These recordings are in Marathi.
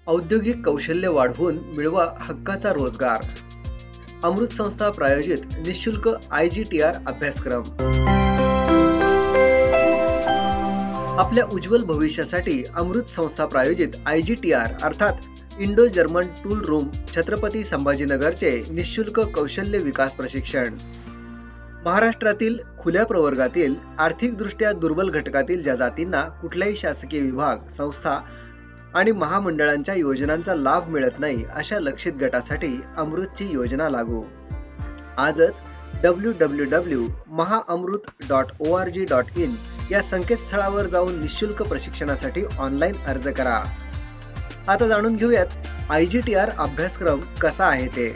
औद्योगिक कौशल्य वाढवून मिळवा हक्काचा रोजगार. अमृत संस्था प्रायोजित निशुल्क IGTR अभ्यासक्रम. आपल्या उज्ज्वल भविष्यासाठी अमृत संस्था प्रायोजित IGTR अर्थात Indo German tool room Chhatrapati संभाजीनगरचे निशुल्क कौशल्य विकास प्रशिक्षण. महाराष्ट्रातील खुल्या प्रवर्गातील आर्थिकदृष्ट्या दुर्बल घटकातील ज्या जातींना कुठल्याही शासकीय विभाग, संस्था आणि महामंडळांच्या योजनांचा लाभ मिळत नाही अशा लक्षित गटासाठी अमृतची योजना लागू. आजच www.mahaamrut.org.in या संकेतस्थळावर जाऊन निशुल्क प्रशिक्षणासाठी ऑनलाईन अर्ज करा. आता जाणून घेऊयात IGTR अभ्यासक्रम कसा आहे ते.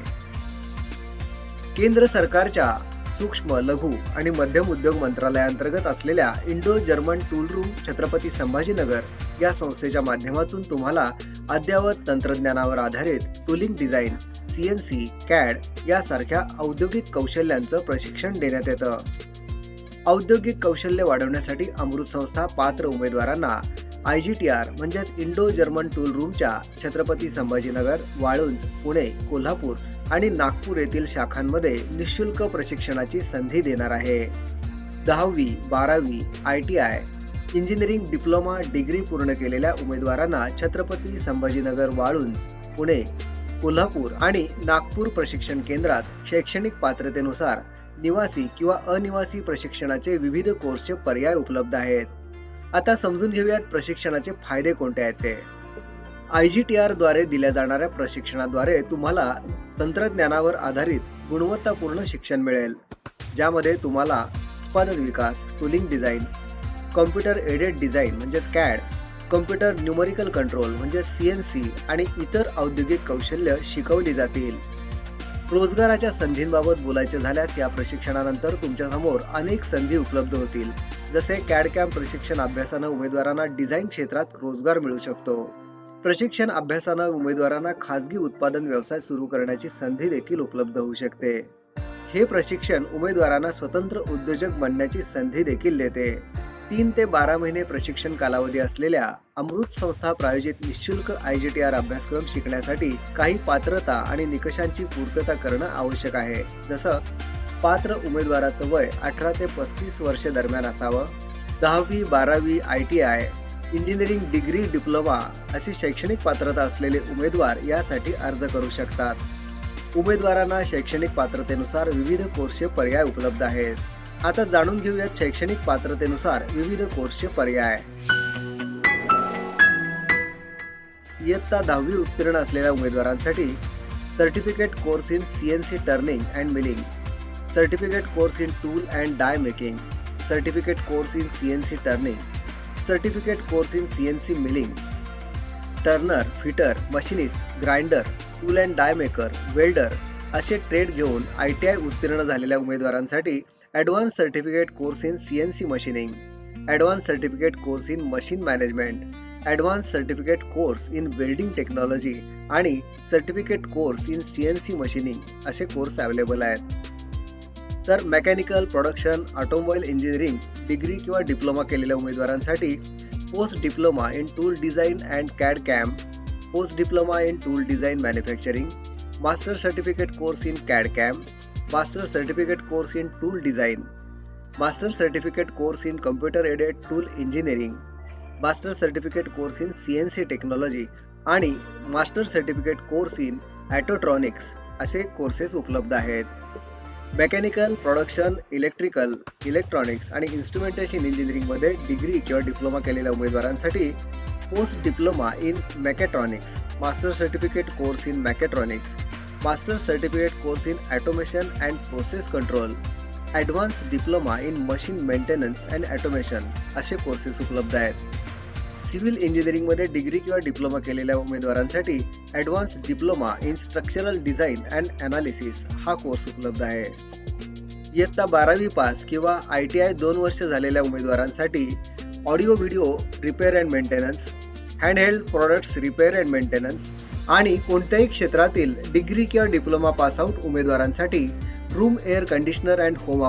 केंद्र सरकारच्या सूक्ष्म, लघु आणि मध्यम उद्योग मंत्रालयाअंतर्गत असलेल्या Indo German tool room Chhatrapati Sambhajinagar या संस्थेच्या माध्यमातून तुम्हाला अद्ययावत तंत्रज्ञानावर आधारित टूलिंग डिझाईन, CNC, CAD यासारख्या औद्योगिक कौशल्यांचं प्रशिक्षण देण्यात येतं. औद्योगिक कौशल्य वाढवण्यासाठी अमृत संस्था पात्र उमेदवारांना IGTR म्हणजेच इंडो जर्मन टूल रूमच्या छत्रपती संभाजीनगर, वाळुंज, पुणे, कोल्हापूर आणि नागपूर येथील शाखांमध्ये निशुल्क प्रशिक्षणाची संधी देणार आहे. 10वी, 12वी, ITI, इंजिनिअरिंग डिप्लोमा डिग्री पूर्ण केलेल्या उमेदवारांना छत्रपती संभाजीनगर, वाळुंज, पुणे, कोल्हापूर आणि नागपूर प्रशिक्षण केंद्रात शैक्षणिक पात्रतेनुसार निवासी किंवा अनिवासी प्रशिक्षणाचे विविध कोर्सचे पर्याय उपलब्ध आहेत. आता समजून घेऊयात प्रशिक्षणाचे फायदे कोणते आहेत ते. IGTR द्वारे दिल्या जाणाऱ्या प्रशिक्षणाद्वारे तुम्हाला तंत्रज्ञानावर आधारित गुणवत्तापूर्ण शिक्षण मिळेल, ज्यामध्ये तुम्हाला उत्पादन विकास, tooling design, computer aided design म्हणजेच CAD, कॉम्प्युटर न्यूमरिकल कंट्रोल म्हणजे CNC आणि इतर औद्योगिक कौशल्य शिकवली जातील. रोजगाराच्या संधींबाबत बोलायचे झाल्यास या प्रशिक्षणानंतर तुमच्यासमोर अनेक संधी उपलब्ध होतील. जसे CAD CAM प्रशिक्षण अभ्यासानं उमेदवारांना डिझाईन क्षेत्रात रोजगार मिळू शकतो. प्रशिक्षण अभ्यासानं उमेदवारांना खासगी उत्पादन व्यवसाय सुरू करण्याची संधी देखील उपलब्ध होऊ शकते. हे प्रशिक्षण उमेदवारांना स्वतंत्र उद्योजक बनण्याची संधी देखील देते. 3 ते 12 महिने प्रशिक्षण कालावधी असलेल्या अमृत संस्था प्रायोजित निशुल्क IGTR अभ्यासक्रम शिकण्यासाठी काही पात्रता आणि निकषांची पूर्तता करणं आवश्यक आहे. जसं पात्र उमेदवाराचं वय 18 ते 35 वर्ष दरम्यान असावं. 10वी, 12वी, ITI, इंजिनिअरिंग डिग्री, डिप्लोमा अशी शैक्षणिक पात्रता असलेले उमेदवार यासाठी अर्ज करू शकतात. उमेदवारांना शैक्षणिक पात्रतेनुसार विविध कोर्सचे पर्याय उपलब्ध आहेत. आता जाणून घेऊयात शैक्षणिक पात्रतेनुसार विविध कोर्सचे पर्याय. इयत्ता 10वी उत्तीर्ण असलेल्या उमेदवारांसाठी certificate course in CNC turning and milling, certificate course in tool and die making, certificate course in CNC turning, certificate course in CNC milling, turner, fitter, machinist, grinder, tool and die maker, welder असे ट्रेड घेऊन ITI उत्तीर्ण झालेल्या उमेदवारांसाठी advance certificate course in CNC machining, advance certificate course in machine management, advance certificate course in welding technology आणि certificate course in CNC machining असे कोर्स अवेलेबल आहेत. तर mechanical, production, automobile engineering degree किंवा डिप्लोमा केलेल्या उमेदवारांसाठी post diploma in tool design and CAD CAM, post diploma in tool design manufacturing, master certificate course in CAD CAM, master certificate course in tool design, master certificate course in computer aided tool engineering, master certificate course in CNC technology आणि master certificate course in autotronics असे कोर्सेस उपलब्ध आहेत. मेकॅनिकल, प्रोडक्शन, इलेक्ट्रिकल, इलेक्ट्रॉनिक्स आणि इन्स्ट्रुमेंटेशन इंजिनिअरिंगमध्ये डिग्री किंवा डिप्लोमा केलेल्या उमेदवारांसाठी post diploma in mechatronics, master certificate course in mechatronics, master certificate course in automation and process control, advance diploma in machine maintenance and automation असे कोर्सेस उपलब्ध आहेत. सिव्हिल इंजिनिअरिंगमध्ये डिग्री किंवा डिप्लोमा केलेल्या उमेदवारांसाठी advance diploma in structural design and analysis हा कोर्स उपलब्ध आहे. इयत्ता 12वी पास किंवा ITI 2 वर्ष झालेल्या उमेदवारांसाठी audio video repair and maintenance, handheld products repair and maintenance आणि कोणत्याही क्षेत्रातील डिग्री किंवा डिप्लोमा पासआउट उमेदवारांसाठी room air conditioner and home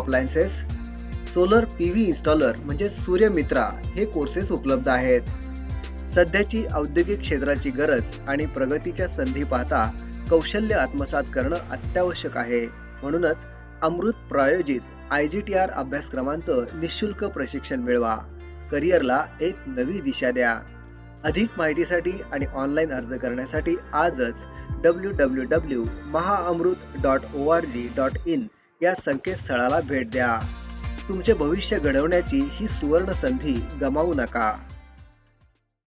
सध्याची औद्योगिक क्षेत्राची गरज आणि प्रगतीच्या संधी पाहता कौशल्य आत्मसात करणं अत्यावश्यक आहे. म्हणूनच अमृत प्रायोजित IGTR अभ्यासक्रमांचं निशुल्क प्रशिक्षण मिळवा. करिअरला एक नवी दिशा द्या. अधिक माहितीसाठी आणि ऑनलाईन अर्ज करण्यासाठी आजच www.mahaamrut.org.in या संकेतस्थळाला भेट द्या. तुमचे भविष्य घडवण्याची ही सुवर्ण संधी गमावू नका.